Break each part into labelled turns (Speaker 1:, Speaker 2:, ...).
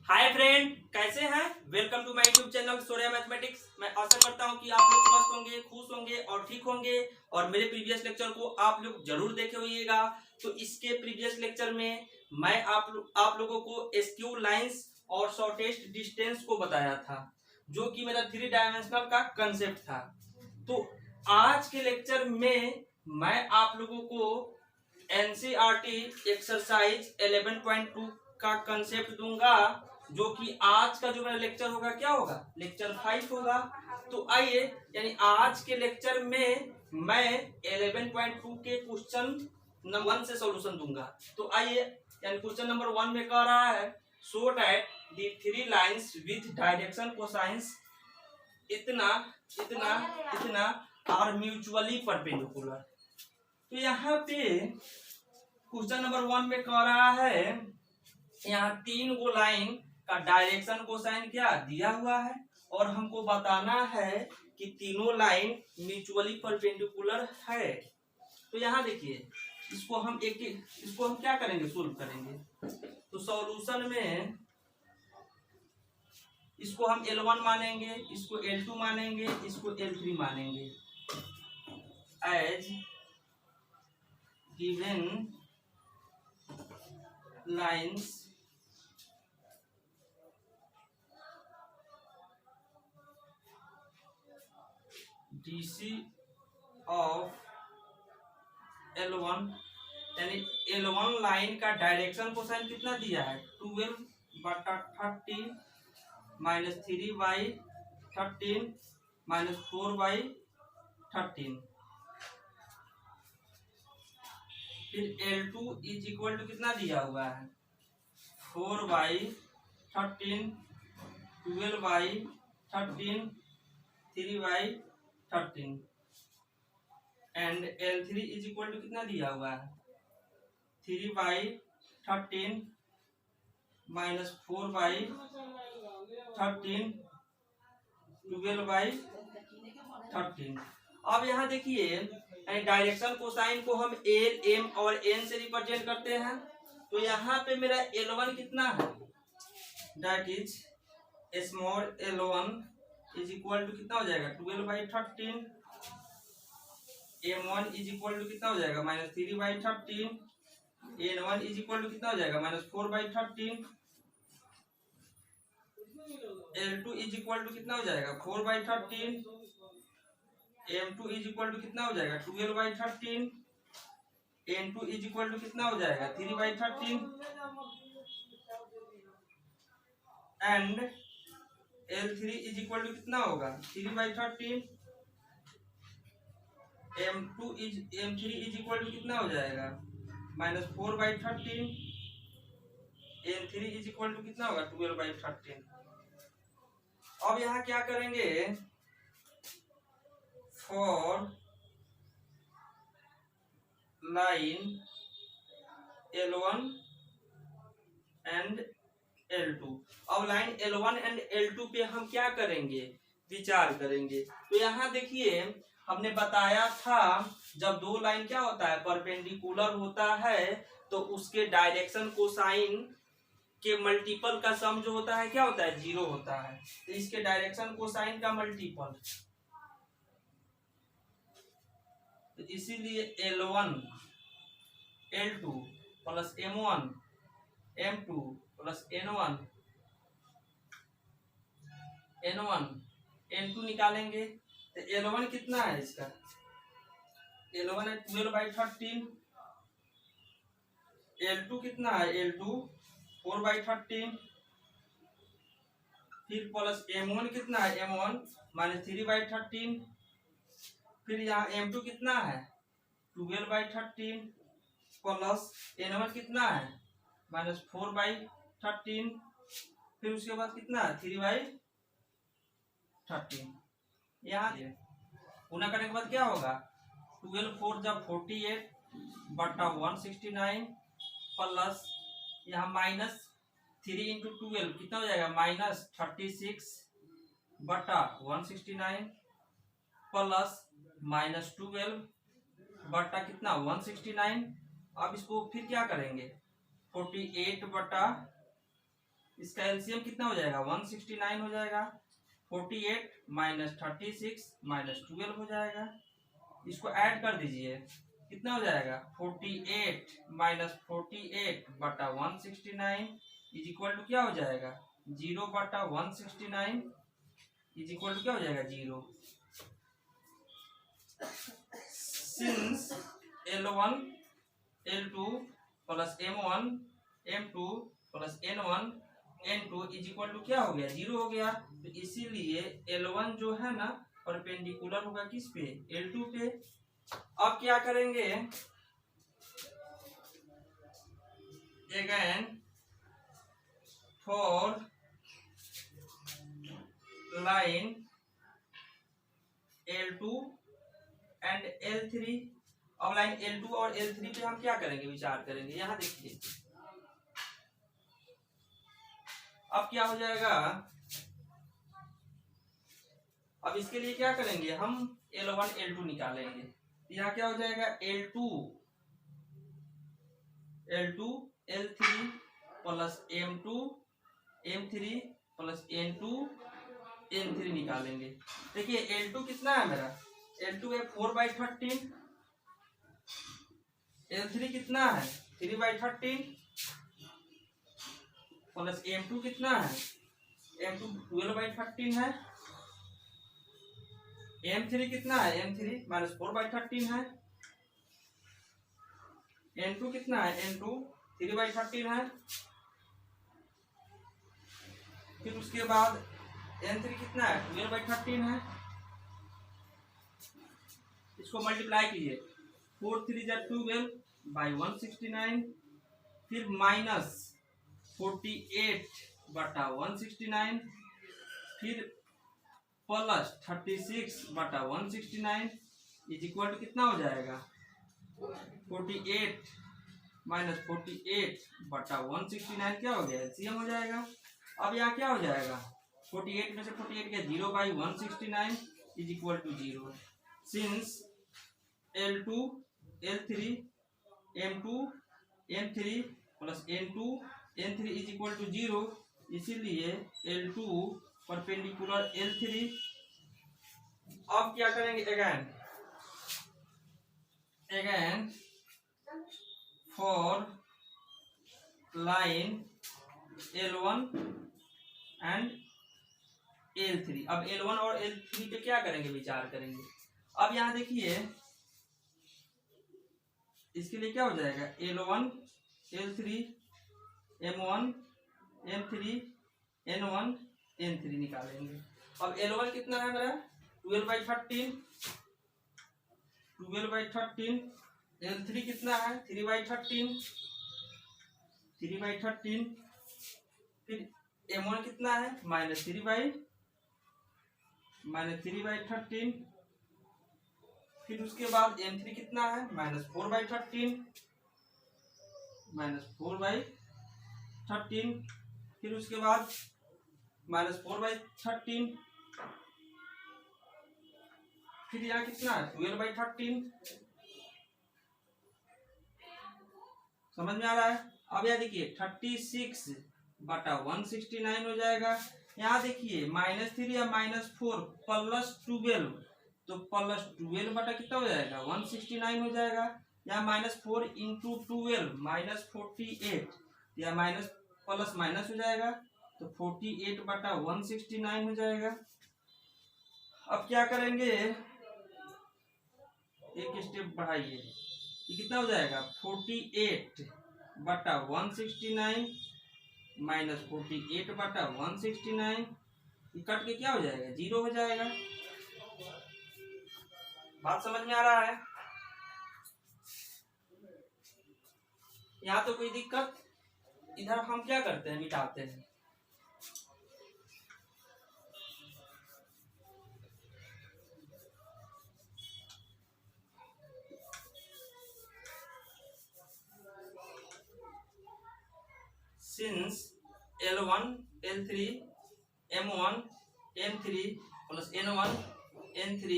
Speaker 1: हाय friend, कैसे हैं। Welcome to my YouTube channel Surya mathematics. मैं आशा करता हूं कि आप लोग स्वस्थ होंगे, खुश होंगे और ठीक होंगे और मेरे प्रीवियस लेक्चर को आप लोग जरूर देखे होइएगा। तो इसके प्रीवियस लेक्चर में मैं आप लोगों को एसक्यू लाइंस और शॉर्टेस्ट डिस्टेंस को बताया था, जो कि मेरा 3 डायमेंशनल का कंसेप्ट था। तो आज के लेक्चर में मैं आप लोगों को एनसीईआरटी एक्सरसाइज 11.2 का कंसेप्ट दूंगा, जो कि आज का जो मेरा लेक्चर होगा क्या होगा, लेक्चर 5 होगा। तो आइए, यानी आज के लेक्चर में मैं 11.2 के क्वेश्चन नंबर 1 से सॉल्यूशन दूंगा। तो आइए, यानी क्वेश्चन नंबर 1 में कह रहा है show that the 3 lines with direction cosines इतना इतना इतना आर म्यूचुअली परपेंडिकुलर। तो यहाँ पे क्वेश्चन नंबर 1 में कह रहा है यहाँ 3 गो लाइन का डायरेक्शन कोसाइन क्या दिया हुआ है और हमको बताना है कि तीनों लाइन म्यूचुअली परपेंडिकुलर है। तो यहाँ देखिए, इसको हम क्या करेंगे, सोल्व करेंगे। तो सॉल्यूशन में इसको हम L1 मानेंगे, इसको L2 मानेंगे, इसको L3 मानेंगे। As given lines DC of L1, यानी L1 लाइन का डायरेक्शन कोसाइन कितना दिया है 12/30 माइनस 3/13 माइनस 4/13। फिर L2 इज इक्वल टू कितना दिया हुआ है 4/13 12/13 3/13 and L3 is equal to कितना दिया हुआ है 3/13 माइनस 4/13 12/13। अब यहाँ देखिए, डायरेक्शन कोसाइन को हम एल, एम और एन से रिप्रेजेंट करते हैं। तो यहाँ पे मेरा L1 कितना है, that is small L1 is equal to कितना हो जाएगा 12/13। M1 इज इक्वल टू कितना हो जाएगा minus 3/13। N1 is equal to कितना हो जाएगा minus 4/13। L2 is equal to कितना हो जाएगा 4/13। M2 इज इक्वल टू कितना हो जाएगा 12/13। N2 इज इक्वल टू कितना हो जाएगा 3/13 and L3 is equal to कितना होगा 3/13। M3 इज इक्वल टू कितना हो जाएगा minus 4/13। N3 is equal to कितना होगा 12/13। अब यहाँ क्या करेंगे, for line L1 and L2। अब लाइन L1 एंड L2 पे हम क्या करेंगे, विचार करेंगे। तो यहाँ देखिए, हमने बताया था जब दो लाइन क्या होता है परपेंडिकुलर होता है तो उसके डायरेक्शन कोसाइन के मल्टीपल का सम जो होता है क्या होता है 0 होता है। तो इसके डायरेक्शन कोसाइन का मल्टीपल, तो इसीलिए L1 L2 plus M1 M2 plus N1 N2 निकालेंगे। तो L1 कितना है इसका, L1 है 12/13। L2 कितना है, L2 4/13। फिर प्लस M1 कितना है, M1 माइनस 3/13। फिर यहाँ M2 कितना है 12/13 प्लस N1 कितना है माइनस 4/13। फिर उसके बाद कितना है 3/13। यहाँ गुना करने के बाद क्या होगा 12 4 जब 48/169 प्लस यहाँ माइनस 3 इंटू 12 कितना हो जाएगा माइनस 36/169 प्लस माइनस 12 कितना 169। अब इसको फिर क्या करेंगे 48 इसका एलसीएम कितना हो जाएगा 169 हो जाएगा। 48 माइनस 36 माइनस 12 हो जाएगा। इसको ऐड कर दीजिए, कितना हो जाएगा 48 माइनस 48 बटा 169 इज इक्वल टू क्या हो जाएगा 0 बटा 169 इज इक्वल टू क्या हो जाएगा 0। Since L1 L2 plus M1 M2 plus N1 N2 is equal to क्या हो गया 0 हो गया। तो इसीलिए L1 जो है ना परपेंडिकुलर होगा किस पे L2 पे। अब क्या करेंगे again for line L2 and L3। अब लाइन L2 और L3 पे हम क्या करेंगे विचार करेंगे। यहां देखिए अब क्या हो जाएगा, अब इसके लिए क्या करेंगे हम L1 L2 निकालेंगे। यहाँ क्या हो जाएगा L2 L3 plus M2 M3 plus N2 N3 निकालेंगे। देखिए L2 कितना है मेरा L2 है 4/13। L3 कितना है 3/13 प्लस M2 कितना है M2 12/13 है। M3 कितना है M3 माइनस 4/13 है। N2 कितना है N2 3/13 है। फिर उसके बाद N3 कितना है 12/13 है। इसको मल्टीप्लाई कीजिए 4 3 जा 12 बाई 169 फिर माइनस 48 बटा 169 फिर प्लस 36 बटा 169 इज इक्वल टू कितना हो जाएगा 48 माइनस 48 बटा 169 क्या हो गया एलसीएम हो जाएगा। अब यहाँ क्या हो जाएगा 48 में से 48 गया 0 by 169 is equal to 0। Since L2 L3 M2 M3 plus N2 N3 is equal to 0 इसीलिए L2 परपेंडिकुलर L3। अब क्या करेंगे again for line L1 and L3। अब L1 और L3 पे क्या करेंगे विचार करेंगे। अब यहां देखिए इसके लिए क्या हो जाएगा L1 L3 M1 M3 N1 N3 निकालेंगे। अब L1 कितना है मेरा 12/13 L3 कितना है 3/13 फिर M1 कितना है -3/13 फिर उसके बाद M3 कितना है -4/13 फिर उसके बाद -4/13 फिर यहाँ कितना है 12/13। समझ में आ रहा है। अब यहाँ देखिए 36 बटा 169 हो जाएगा। यहाँ देखिए -3 या -4 प्लस 12 तो प्लस 12 बटा कितना हो जाएगा 169 हो जाएगा। यहाँ -4 इंटू 12 -48 या माइनस प्लस माइनस हो जाएगा तो 48 बटा 169 हो जाएगा। अब क्या करेंगे एक स्टेप बढ़ाइए, ये कितना हो जाएगा 48 बटा 169 माइनस 48 बटा 169 कट के क्या हो जाएगा 0 हो जाएगा। बात समझ में आ रहा है। यहाँ तो कोई दिक्कत, इधर हम क्या करते हैं मिटाते हैं। Since L1 L3 M1 M3 plus N1 N3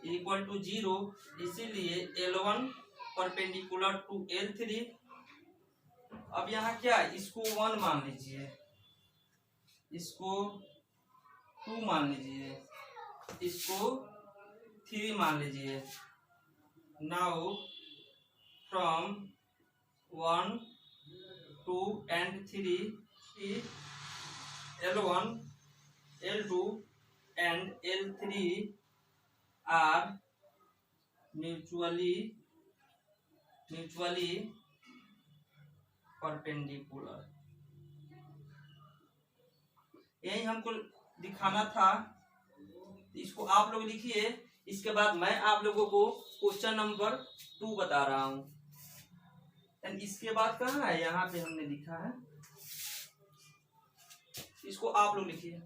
Speaker 1: equal to 0 इसीलिए L1 परपेंडिकुलर टू L3। अब यहाँ क्या इसको 1 मान लीजिए इसको 2 मान लीजिए, इसको 3 मान लीजिए। Now from 1, 2 and 3 L1, L2 and L3 are mutually perpendicular। यही हमको दिखाना था, इसको आप लोग लिखिए। इसके बाद मैं आप लोगों को क्वेश्चन नंबर 2 बता रहा हूं। एंड इसके बाद कहाँ है, यहाँ पे हमने लिखा है, इसको आप लोग लिखिए।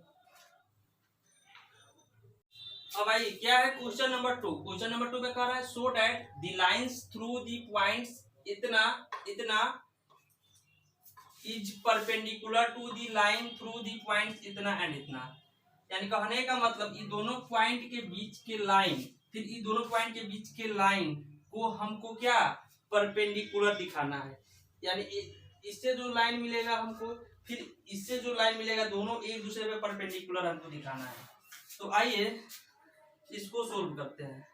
Speaker 1: अब आइए क्या है क्वेश्चन नंबर 2। क्वेश्चन नंबर 2 में कह रहा है so that the lines through the points इतना is perpendicular to the line through the points इतना एंड इतना। यानी कहने का मतलब ये दोनों पॉइंट के बीच के लाइन, फिर ये दोनों पॉइंट के बीच के लाइन को हमको क्या परपेंडिकुलर दिखाना है। यानी इससे जो लाइन मिलेगा हमको, फिर इससे जो लाइन मिलेगा, दोनों एक दूसरे पे परपेंडिकुलर हमको दिखाना है। तो आइए इसको सोल्व करते हैं।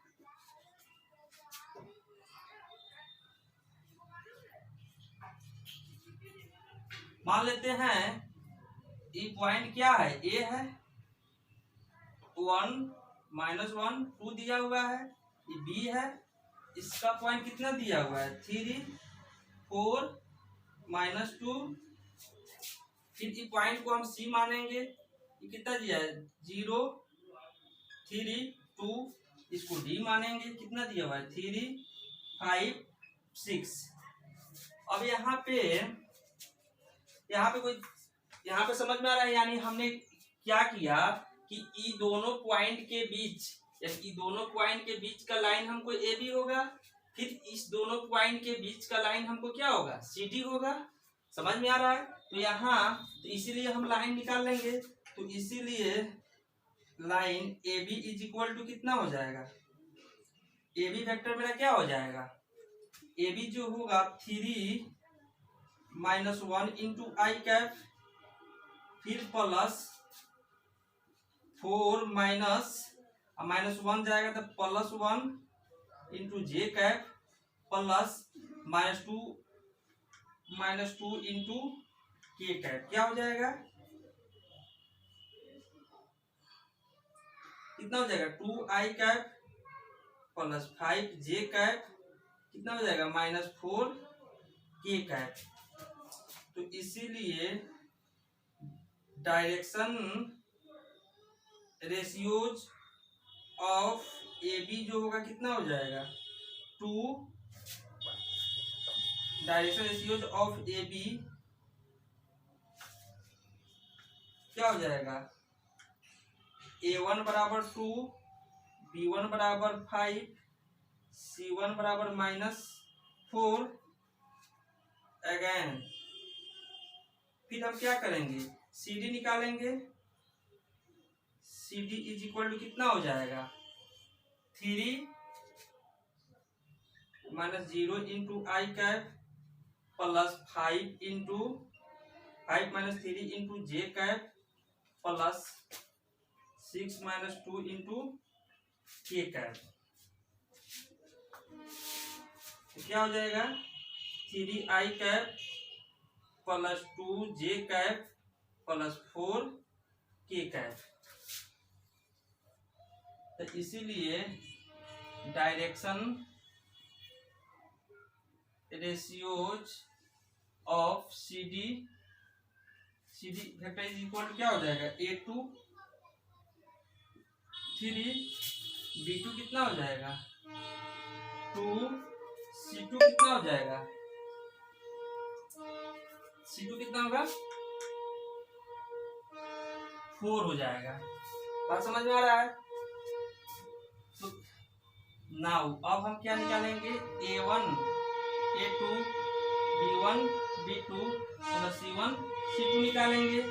Speaker 1: मान लेते हैं ये पॉइंट क्या है, ए है, 1 -1 2 दिया हुआ है। ये बी है, इसका पॉइंट कितना दिया हुआ है 3 4 -2। फिर ये पॉइंट को हम सी मानेंगे। ये कितना दिया है 0 3 2। इसको डी मानेंगे, कितना दिया हुआ है 3 5 6। अब यहाँ पे समझ में आ रहा है। यानी हमने क्या किया कि ये दोनों पॉइंट के बीच, ये दोनों पॉइंट के बीच का लाइन हमको ए बी होगा, फिर इस दोनों पॉइंट के बीच का लाइन हमको क्या होगा सी डी होगा। समझ में आ रहा है। तो यहाँ तो इसीलिए हम लाइन निकाल लेंगे। तो इसीलिए line A B is equal to कितना हो जाएगा, ए बी वेक्टर मेरा क्या हो जाएगा, ए बी जो होगा 3 -1 इंटू आई कैप, फिर प्लस 4 -1 जाएगा तो +1 into j cap, plus -2 into k cap. क्या हो जाएगा, कितना हो जाएगा 2 i cap plus 5 j cap, कितना हो जाएगा -4 के कैप। तो इसीलिए direction ratios of A B जो होगा कितना हो जाएगा 2। Direction ratios of A B क्या हो जाएगा, A1 बराबर 2, B1 बराबर 5, C1 बराबर -4। अगेन फिर हम क्या करेंगे, CD निकालेंगे। CD इज इक्वल टू कितना हो जाएगा 3 -0 into i cap, plus 5 into 5 -3 into j cap, plus 6 -2 into k cap. तो क्या हो जाएगा 3 i cap plus 2 j cap plus 4 k cap. तो इसीलिए direction ratios of CD vector is equal to क्या हो जाएगा A2 3, B2 कितना हो जाएगा 2, C2 कितना हो जाएगा, C2 कितना होगा 4 हो जाएगा। बात समझ में आ रहा है। तो नाउ अब हम क्या निकालेंगे, A1 A2 B1 B2 plus C1 C2 निकालेंगे।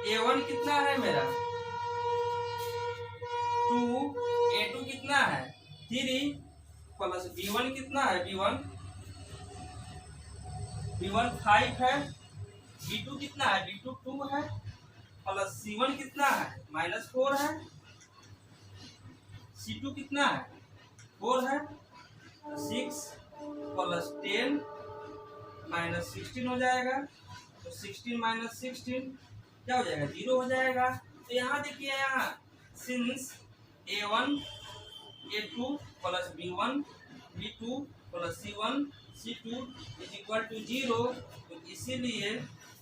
Speaker 1: A1 कितना है मेरा 2, A2 कितना है 3, प्लस B1 कितना है B1 5 है, B2 कितना है B2 2 है, प्लस C1 कितना है -4 है, C2 कितना है 4 है, 6 प्लस 10 -16 हो जाएगा। तो 16 - 16 क्या हो जाएगा 0 हो जाएगा। तो यहाँ देखिए यहाँ since A1 A2 plus B1 B2 plus C1 C2 is equal to 0, तो इसीलिए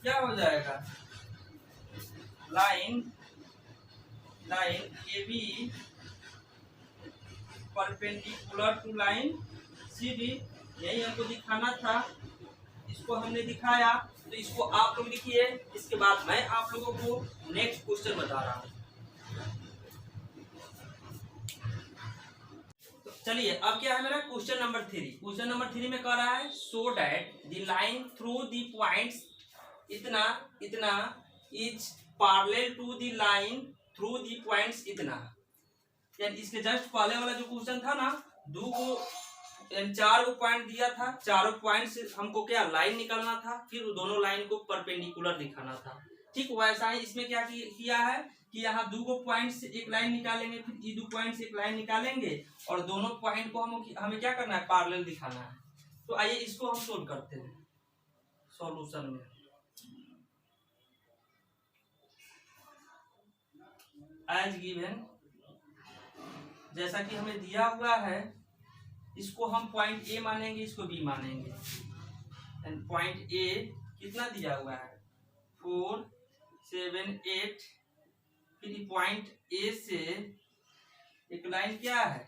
Speaker 1: क्या हो जाएगा line AB perpendicular to line CD, यही हमको दिखाना था, इसको हमने दिखाया। तो इसको आप लोग लिखिए, इसके बाद मैं आप लोगों को नेक्स्ट क्वेश्चन बता रहा हूँ। तो चलिए अब क्या है मेरा क्वेश्चन नंबर 3। क्वेश्चन नंबर 3 में कह रहा है so that the line through the points इतना इतना is parallel to the line through the points इतना। यानी इसके जस्ट पहले वाला जो क्वेश्चन था ना, 4 को पॉइंट दिया था, चारों पॉइंट से हमको क्या लाइन निकालना था, फिर दोनों लाइन को परपेंडिकुलर दिखाना था। ठीक वैसा ही इसमें क्या किया है कि यहाँ 2 पॉइंट से एक लाइन निकालेंगे, फिर ये 2 पॉइंट से एक लाइन निकालेंगे और दोनों पॉइंट को हमें क्या करना है पैरेलल दिखाना है। तो आइए इसको हम सोल्व करते हैं सॉल्यूशन में। एज गिवन जैसा कि हमें दिया हुआ है, इसको हम पॉइंट ए मानेंगे, इसको बी मानेंगे। एंड पॉइंट ए कितना दिया हुआ है 4 7 8, फिर पॉइंट ए से एक लाइन क्या है,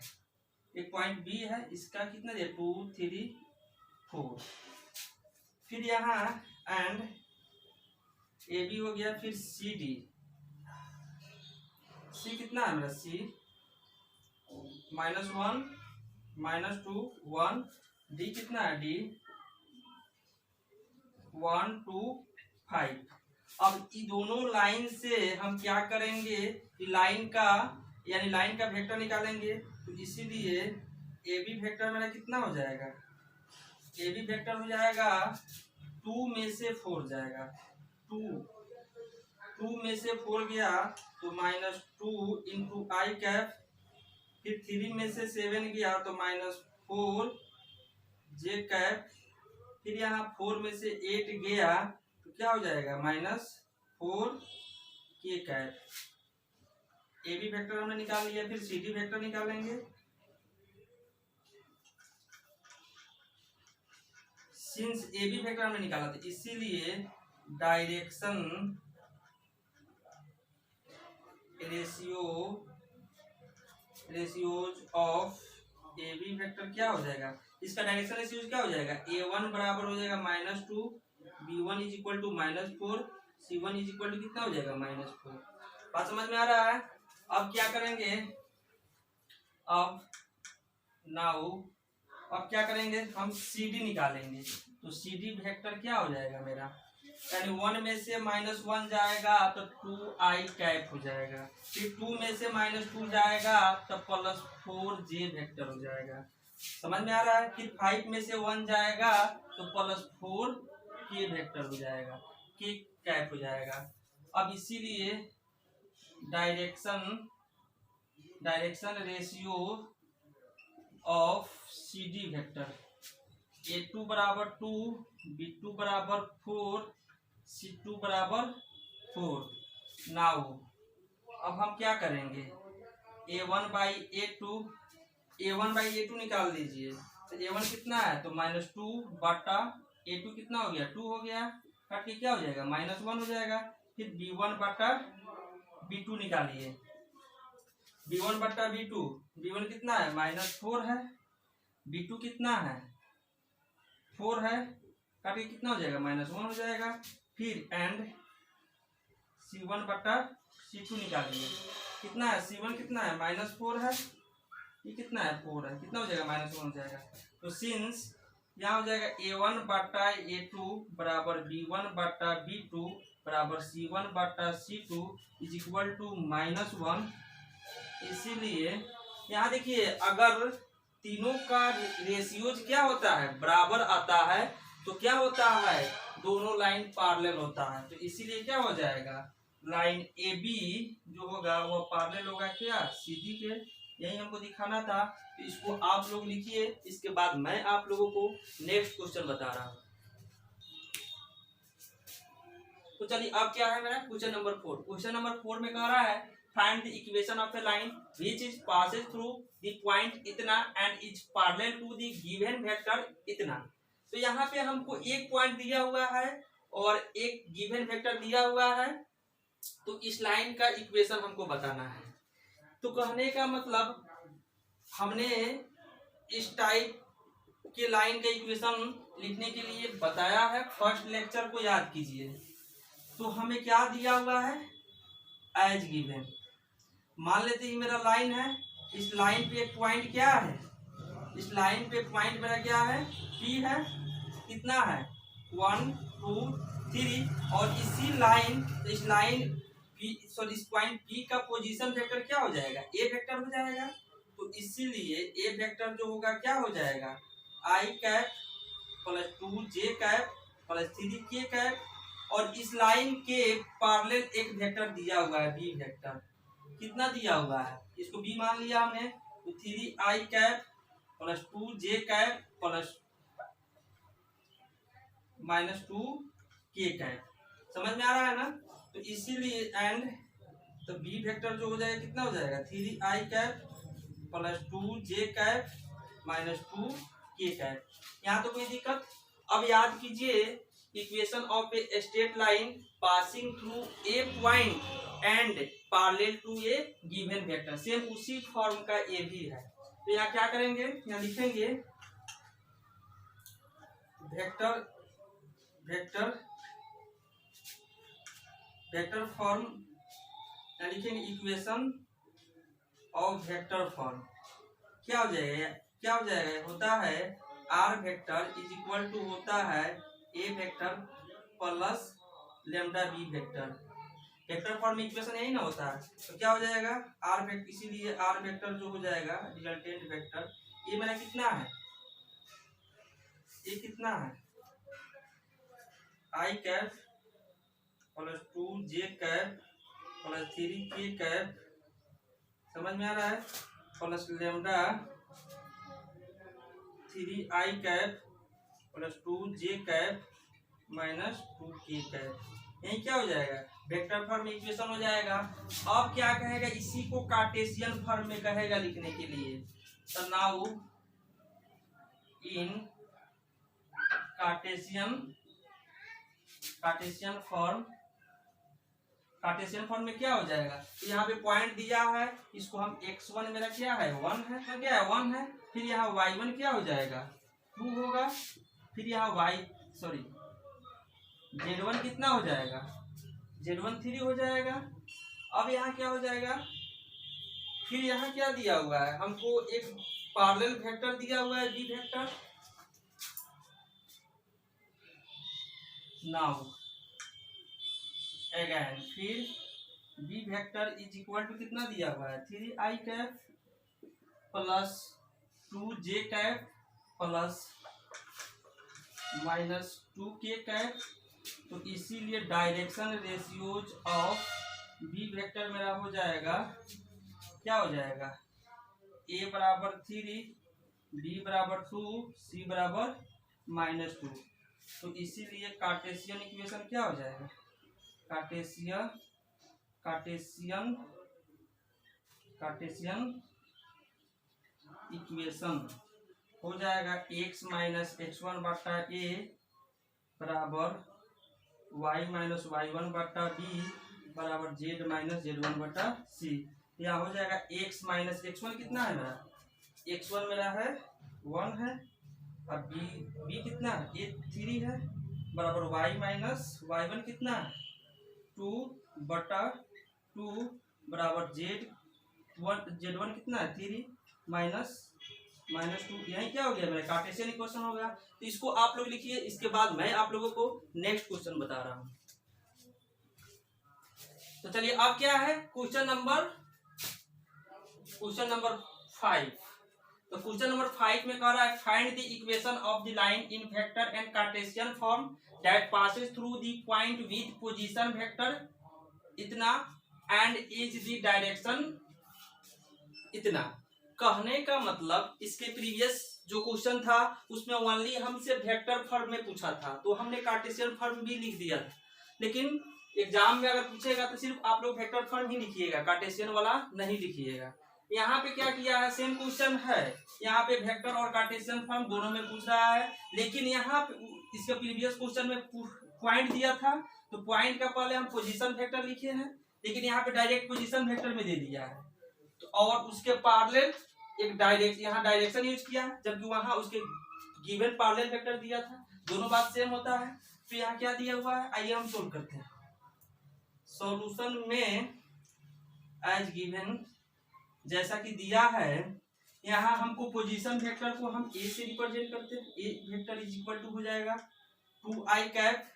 Speaker 1: एक पॉइंट बी है, इसका कितना दिया 2 3 4, फिर यहाँ एंड ए बी हो गया, फिर सी डी, सी कितना है मेरा सी -1 -2 1, डी कितना है डी 1 2 5। अब ये दोनों लाइन से हम क्या करेंगे कि लाइन का यानी लाइन का वेक्टर निकालेंगे। तो इसीलिए ए बी वेक्टर मेरा कितना हो जाएगा, ए बी वेक्टर हो जाएगा 2 में से 4 जाएगा, 2 में से 4 गया तो -2 इंटू आई कैप, फिर 3 में से 7 गया तो -4 जे कैप, फिर यहाँ 4 में से 8 गया तो क्या हो जाएगा -4 के कैप। ए बी वेक्टर हमने निकाल लिया, फिर सी डी वेक्टर निकालेंगे। सिंस ए बी वेक्टर हमने निकाला था, इसीलिए direction ratios of A B vector क्या हो जाएगा, इसका डायरेक्शन रेशियोज क्या हो जाएगा A1 बराबर हो जाएगा -2, B1 is equal to -4, C1 is equal to कितना हो जाएगा -4। बात समझ में आ रहा है। अब क्या करेंगे, अब क्या करेंगे हम CD निकालेंगे। तो CD वेक्टर क्या हो जाएगा मेरा, यानी 1 में से -1 जाएगा तो 2i कैप हो जाएगा, फिर 2 में से -2 जाएगा तो +4 जे वेक्टर हो जाएगा। समझ में आ रहा है। फिर 5 में से 1 जाएगा तो +4 के वेक्टर हो जाएगा, के कैप हो जाएगा। अब इसीलिए direction ratio of CD vector A2 बराबर 2, B2 बराबर 4, C2 बराबर 4। नाउ अब हम क्या करेंगे, A1 बाई A2 निकाल दीजिए। तो A1 कितना है तो -2 बटा A2 कितना हो गया 2 हो गया, काट के क्या हो जाएगा -1 हो जाएगा। फिर B1 बटा B2 निकालिए, B1 बटा B2, B1 कितना है -4 है, B2 कितना है 4 है, काटिए कितना हो जाएगा -1 हो जाएगा। फिर एंड C1 बटा C2 निकालिए, कितना है C1 कितना है -4 है, ये कितना है 4 है, कितना हो जाएगा -1 हो जाएगा। तो सिंस यहाँ हो जाएगा A1 बटा A2 बराबर B1 बटा B2 बराबर C1 बटा C2 इज इक्वल टू -1। इसीलिए यहाँ देखिए अगर तीनों का रेशियोज क्या होता है बराबर आता है तो क्या होता है दोनों लाइन पैरेलल होता है। तो इसीलिए क्या हो जाएगा लाइन ए बी जो होगा वो पैरेलल होगा क्या, सीधी के। यही हमको दिखाना था। तो इसको आप लोग लिखिए, इसके बाद मैं आप लोगों को नेक्स्ट क्वेश्चन बता रहा हूँ। तो चलिए अब क्या है मेरा क्वेश्चन नंबर 4। क्वेश्चन नंबर 4 में कह रहा है find the equation of a line which is passes through the point इतना and is parallel to the given vector इतना। तो यहाँ पे हमको एक पॉइंट दिया हुआ है और एक गिवन वेक्टर दिया हुआ है। तो इस लाइन का इक्वेशन हमको बताना है। तो कहने का मतलब हमने इस टाइप के लाइन का इक्वेशन लिखने के लिए बताया है। फर्स्ट लेक्चर को याद कीजिए। तो हमें क्या दिया हुआ है, एज गिवन। मान लेते ही मेरा लाइन है, इस लाइन पे एक पॉइंट क्या है, इस लाइन पे पॉइंट मेरा क्या है, पी है। कितना है, 1 2 3। और इसी लाइन, इस लाइन पी सॉरी इस पॉइंट पी का पोजीशन वेक्टर क्या हो जाएगा, ए वेक्टर हो जाएगा। तो इसीलिए ए वेक्टर जो होगा क्या हो जाएगा, आई cap plus 2 j cap plus 3 के कैप। और इस लाइन के पैरेलल एक वेक्टर दिया हुआ है, बी वेक्टर। कितना दिया हुआ है, इसको बी मान लिया हमने। तो 3 i cap plus 2 j cap plus -2 k cap. समझ में आ रहा है ना। तो इसीलिए एंड तो बी वेक्टर जो हो जाएगा कितना हो जाएगा, 3 i cap plus 2 j cap -2 k cap. यहाँ तो कोई दिक्कत। अब याद कीजिए equation of a straight line passing through a point and parallel to a given vector. Same उसी फॉर्म का ए भी है। तो यहाँ क्या करेंगे, यहाँ लिखेंगे वेक्टर वेक्टर वेक्टर फॉर्म, यहाँ लिखेंगे इक्वेशन ऑफ वेक्टर फॉर्म। क्या हो जाएगा, क्या हो जाएगा, होता है r vector is equal to होता है a vector plus lambda B vector. Vector form में इक्वेशन यही ना होता है। तो क्या हो जाएगा आर वेक्टर, इसीलिए आर वेक्टर जो हो जाएगा रिजल्टेंट वेक्टर, ये मेरा कितना है, ये कितना है, आई cap plus 2 j cap plus 3 के कैप। समझ में आ रहा है, plus lambda 3 i cap plus 2 j cap -2 k cap. यही क्या हो जाएगा, वेक्टर फॉर्म में इक्वेशन हो जाएगा। अब क्या कहेगा, इसी को कार्टेशियन फॉर्म में कहेगा लिखने के लिए। तो now in Cartesian form, Cartesian form में क्या हो जाएगा, तो यहाँ पे पॉइंट दिया है, इसको हम x1 मेरा क्या है 1 है, तो क्या है 1 है। फिर यहाँ y1 क्या हो जाएगा 2 होगा। फिर यहाँ z1 कितना हो जाएगा, z1 3 हो जाएगा। अब यहाँ क्या हो जाएगा, फिर यहाँ क्या दिया हुआ है हमको, एक पैरेलल वेक्टर दिया हुआ है बी वेक्टर। नाउ अगेन फिर b vector is equal to कितना दिया हुआ है 3 i cap plus 2 j cap plus -2 k cap. तो इसीलिए direction ratios of b vector मेरा हो जाएगा, क्या हो जाएगा, a बराबर 3 b बराबर 2 c बराबर -2। तो इसीलिए कार्टेशियन इक्वेशन क्या हो जाएगा, कार्टेशियन इक्वेशन हो जाएगा x -x1 बटा a बराबर y -y1 बटा b बराबर z -z1 बटा c। यहाँ हो जाएगा x -x1 कितना है मेरा, x1 मेरा है 1 है और b कितना है, ये 3 है बराबर y -y1 कितना है 2 बटा 2 बराबर z1 कितना है 3 -2। यही क्या हो गया मेरा कार्टेशियन इक्वेशन हो गया। तो इसको आप लोग लिखिए, इसके बाद मैं आप लोगों को नेक्स्ट क्वेश्चन बता रहा हूं। तो चलिए अब क्या है क्वेश्चन नंबर 5। तो क्वेश्चन नंबर 5 में कह रहा है find the equation of the line in vector and Cartesian form that passes through the point with position vector इतना एंड इज द डायरेक्शन इतना। कहने का मतलब इसके प्रीवियस जो क्वेश्चन था उसमें ओनली हमसे वेक्टर फॉर्म में पूछा था, तो हमने कार्टेशियन फॉर्म भी लिख दिया था। लेकिन एग्जाम में अगर पूछेगा तो सिर्फ आप लोग वेक्टर फॉर्म ही लिखिएगा, कार्टेशियन वाला नहीं लिखिएगा। यहाँ पे क्या किया है, सेम क्वेश्चन है, यहाँ पे वेक्टर और कार्टेशियन फॉर्म दोनों में पूछ रहा है। लेकिन यहाँ पे इसके प्रीवियस क्वेश्चन में पॉइंट दिया था, तो पॉइंट का पहले हम पोजीशन वेक्टर लिखे हैं, लेकिन यहाँ पे डायरेक्ट पोजीशन वेक्टर में दे दिया है। तो और उसके पैरेलल एक यहाँ डायरेक्शन यूज किया है, जबकि वहां उसके गिवन पैरेलल वेक्टर दिया था। दोनों बात सेम होता है। तो यहाँ क्या दिया हुआ है, आइए हम सोल्व करते हैं। सॉल्यूशन में एज गिवन जैसा कि दिया है, यहाँ हमको पोजीशन वेक्टर को हम ए से रिप्रेजेंट करते हैं। A vector is equal to हो जाएगा 2i cap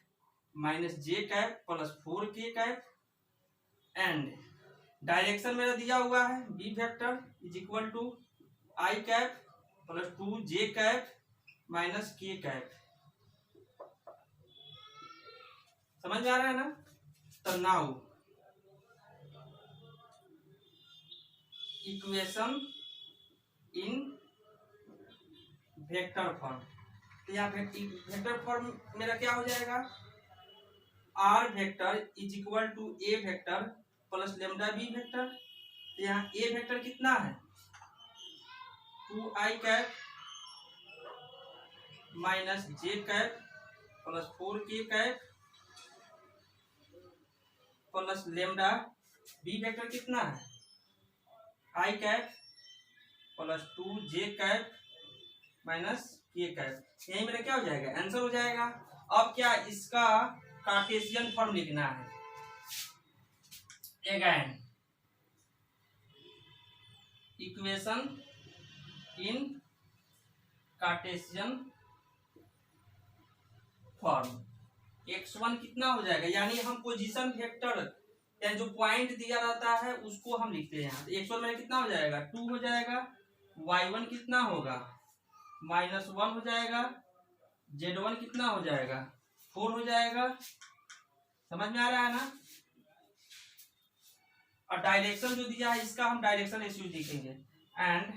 Speaker 1: minus J cap plus 4k cap, and direction मेरा दिया हुआ है B vector is equal to I cap plus 2j cap minus k cap. समझ में आ रहा है ना। तो now equation in vector form, तो यहाँ वेक्टर फॉर्म मेरा क्या हो जाएगा, are vector is equal to A vector plus lambda B vector. तो यहाँ ए वेक्टर कितना है 2i कैप माइनस जे cap plus 4k cap plus lambda B vector कितना है i cap plus 2j cap minus k cap. यही मेरा क्या हो जाएगा, आंसर हो जाएगा। अब क्या इसका कार्टेशियन फॉर्म लिखना है। Again equation in Cartesian form, x1 कितना हो जाएगा, यानी हम पोजीशन वेक्टर यानी जो पॉइंट दिया रहता है उसको हम लिखते हैं यहाँ। x1 में कितना हो जाएगा 2 हो जाएगा, y1 कितना होगा -1 हो जाएगा, z1 कितना हो जाएगा 4 हो जाएगा। समझ में आ रहा है ना। और डायरेक्शन जो दिया है इसका हम डायरेक्शन एसयू लिखेंगे, and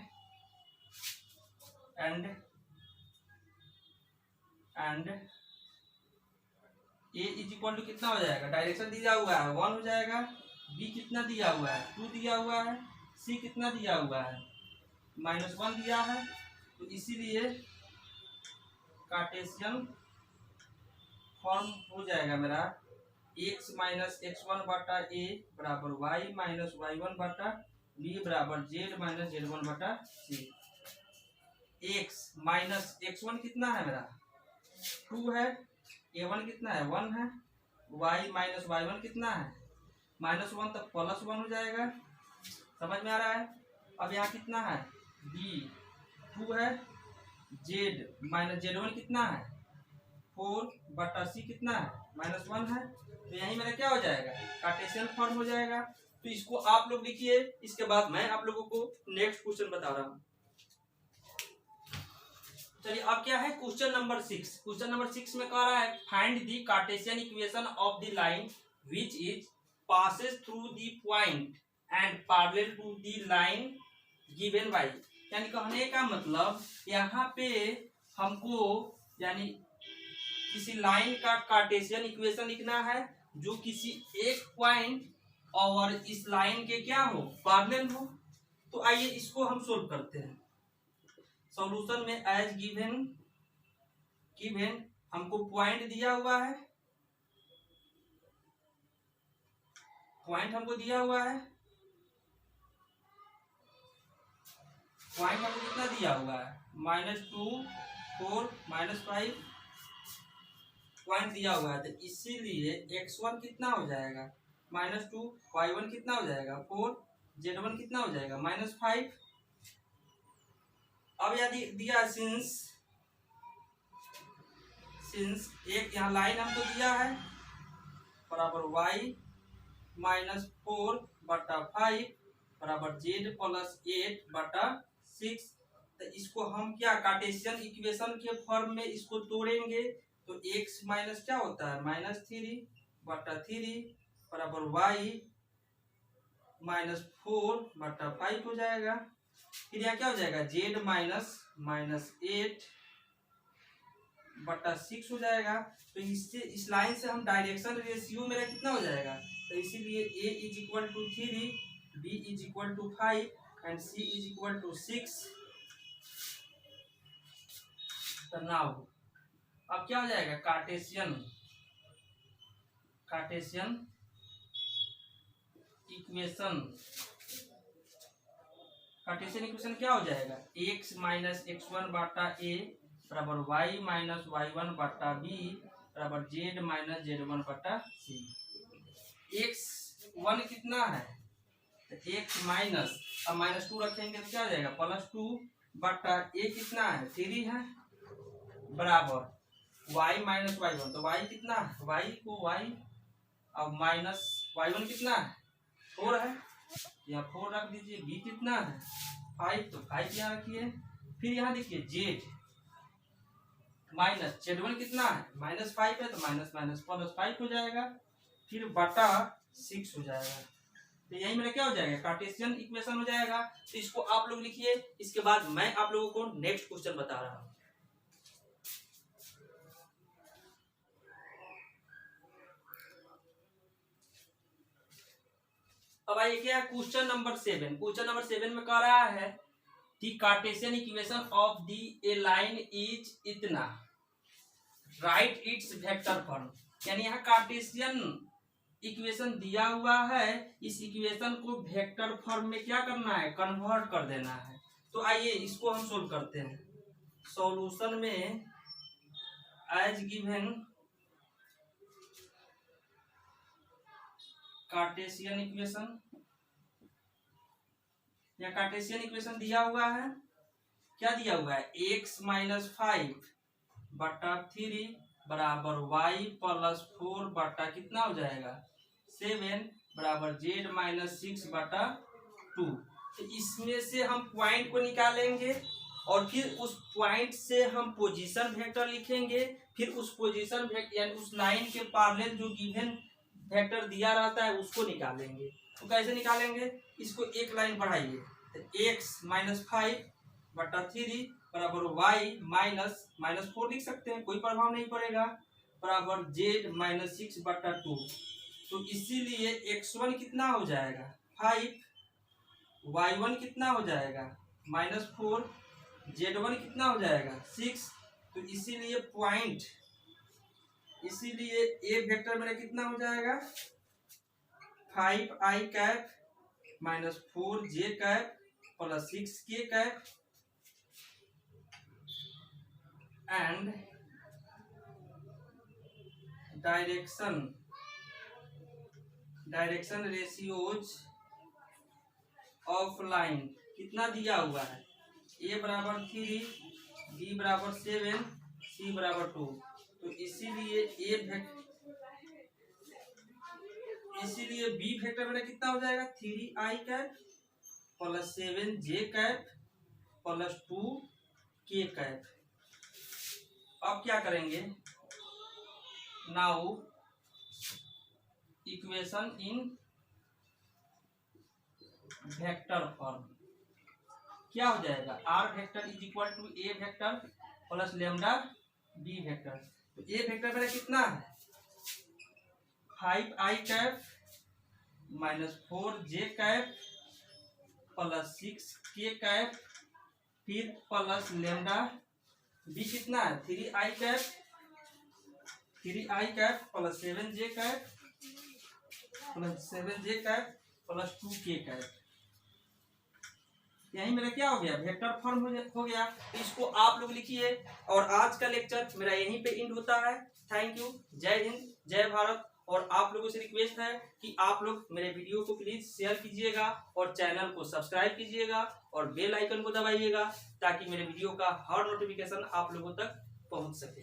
Speaker 1: A is equal to कितना हो जाएगा, डायरेक्शन दिया हुआ है 1 हो जाएगा, बी कितना दिया हुआ है 2 दिया हुआ है, सी कितना दिया हुआ है -1 दिया है। तो इसीलिए कार्टेशियन फॉर्म हो जाएगा मेरा x माइनस x1 बटा ए बराबर y माइनस y1 बटा b बराबर z माइनस z1 बटा c। x माइनस x1 कितना है मेरा 2 है, a1 कितना है 1 है, y माइनस y1 कितना है -1 तक +1 हो जाएगा। समझ में आ रहा है। अब यहाँ कितना है b 2 है, z माइनस z1 कितना है 4 बटा c कितना है -1 है। तो यही मेरा क्या हो जाएगा कार्टेशियन फॉर्म हो जाएगा। तो इसको आप लोग लिखिए, इसके बाद मैं आप लोगों को नेक्स्ट क्वेश्चन बता रहा हूँ। चलिए अब क्या है क्वेश्चन नंबर 6। क्वेश्चन नंबर 6 में कह रहा है find the Cartesian equation of the line which is passes through the point and parallel to the line given by. यानी कहने का मतलब यहाँ पे हमको यानी किसी लाइन का कार्टेशियन इक्वेशन लिखना है जो किसी एक पॉइंट और इस लाइन के क्या हो पैरेलल हो। तो आइए इसको हम सोल्व करते हैं। सॉल्यूशन में एज गिवन हमको पॉइंट दिया हुआ है, पॉइंट हमको दिया हुआ है, पॉइंट हमको कितना दिया हुआ है -2 4 -5 पॉइंट दिया हुआ है। तो इसीलिए x1 कितना हो जाएगा -2, y1 कितना हो जाएगा 4, z1 कितना हो जाएगा -5। अब यदि दिया सिंस एक यहाँ लाइन हमको दिया है बराबर y -4 बटा 5 बराबर z प्लस 8 बटा 6। तो इसको हम क्या कार्टेशियन इक्वेशन के फॉर्म में इसको तोड़ेंगे। तो x माइनस क्या होता है -3 बटा 3 बराबर वाई माइनस 4/5 हो जाएगा। फिर यहाँ क्या हो जाएगा, जेड माइनस 8/6 हो जाएगा। तो इससे इस लाइन से हम डायरेक्शन रेशियो मेरा कितना हो जाएगा, तो इसीलिए a is equal to 3, b is equal to 5 and c is equal to 6। तो नाउ अब क्या हो जाएगा, कार्टेशियन इक्वेशन क्या हो जाएगा, x minus x1 Bata a बराबर y माइनस y1 बाटा b बराबर z माइनस z1 बाटा c। x1 कितना है, तो x माइनस, अब -2 रखेंगे तो क्या हो जाएगा, +2 बटा a कितना है 3 है बराबर y माइनस y1, तो y कितना है, y को y, अब माइनस y1 कितना है 4 है, यहाँ 4 रख दीजिए, b कितना है 5, तो 5 यहाँ रखिए। फिर यहाँ देखिए z माइनस z1 कितना है -5 है, तो माइनस +5 हो जाएगा, फिर बटा 6 हो जाएगा। तो यही मेरा क्या हो जाएगा, कार्टेशियन इक्वेशन हो जाएगा। तो इसको आप लोग लिखिए, इसके बाद मैं आप लोगों को नेक्स्ट क्वेश्चन बता रहा हूँ। अब आइए क्या क्वेश्चन नंबर 7। क्वेश्चन नंबर 7 में कह रहा है the Cartesian equation of the a line is इतना, राइट इट्स वेक्टर फॉर्म। यानी यहाँ कार्टेशियन इक्वेशन दिया हुआ है, इस इक्वेशन को वेक्टर फॉर्म में क्या करना है, कन्वर्ट कर देना है। तो आइए इसको हम सोल्व करते हैं। सॉल्यूशन में एज गिवन कार्टेशियन इक्वेशन, या कार्टेशियन इक्वेशन दिया हुआ है, क्या दिया हुआ है, x माइनस 5/3 बराबर y प्लस 4 बटा कितना हो जाएगा 7 बराबर z माइनस 6/2। तो इसमें से हम पॉइंट को निकालेंगे और फिर उस पॉइंट से हम पोजीशन वेक्टर लिखेंगे, फिर उस पोजीशन वेक्टर यानी उस लाइन के पैरेलल जो गिवन वेक्टर दिया रहता है उसको निकालेंगे। तो कैसे निकालेंगे, इसको एक लाइन बढ़ाइए, तो x माइनस 5/3 बराबर y माइनस -4 लिख सकते हैं, कोई प्रभाव नहीं पड़ेगा, बराबर z माइनस 6/2। तो इसीलिए x1 कितना हो जाएगा 5, y1 कितना हो जाएगा -4, z1 कितना हो जाएगा 6। तो इसीलिए पॉइंट, इसीलिए ए वेक्टर मेरा कितना हो जाएगा 5i cap minus 4j cap plus 6k cap and direction ratios of line कितना दिया हुआ है, a बराबर 3, b बराबर 7, c बराबर 2। तो इसीलिए बी वेक्टर मेरा कितना हो जाएगा 3i cap plus 7j cap plus 2k cap. अब क्या करेंगे, now equation in vector form क्या हो जाएगा, r vector is equal to a vector plus lambda b vector. तो a वेक्टर मेरा कितना है 5i cap minus 4j cap plus 6k cap फिर प्लस लेमडा b कितना है 3i cap plus 7j cap plus 2k cap. यही मेरा क्या हो गया वेक्टर फॉर्म हो गया। तो इसको आप लोग लिखिए और आज का लेक्चर मेरा यहीं पे एंड होता है। थैंक यू, जय हिंद, जय भारत। और आप लोगों से रिक्वेस्ट है कि आप लोग मेरे वीडियो को प्लीज शेयर कीजिएगा और चैनल को सब्सक्राइब कीजिएगा और बेल आइकन को दबाइएगा ताकि मेरे वीडियो का हर नोटिफिकेशन आप लोगों तक पहुंच सके।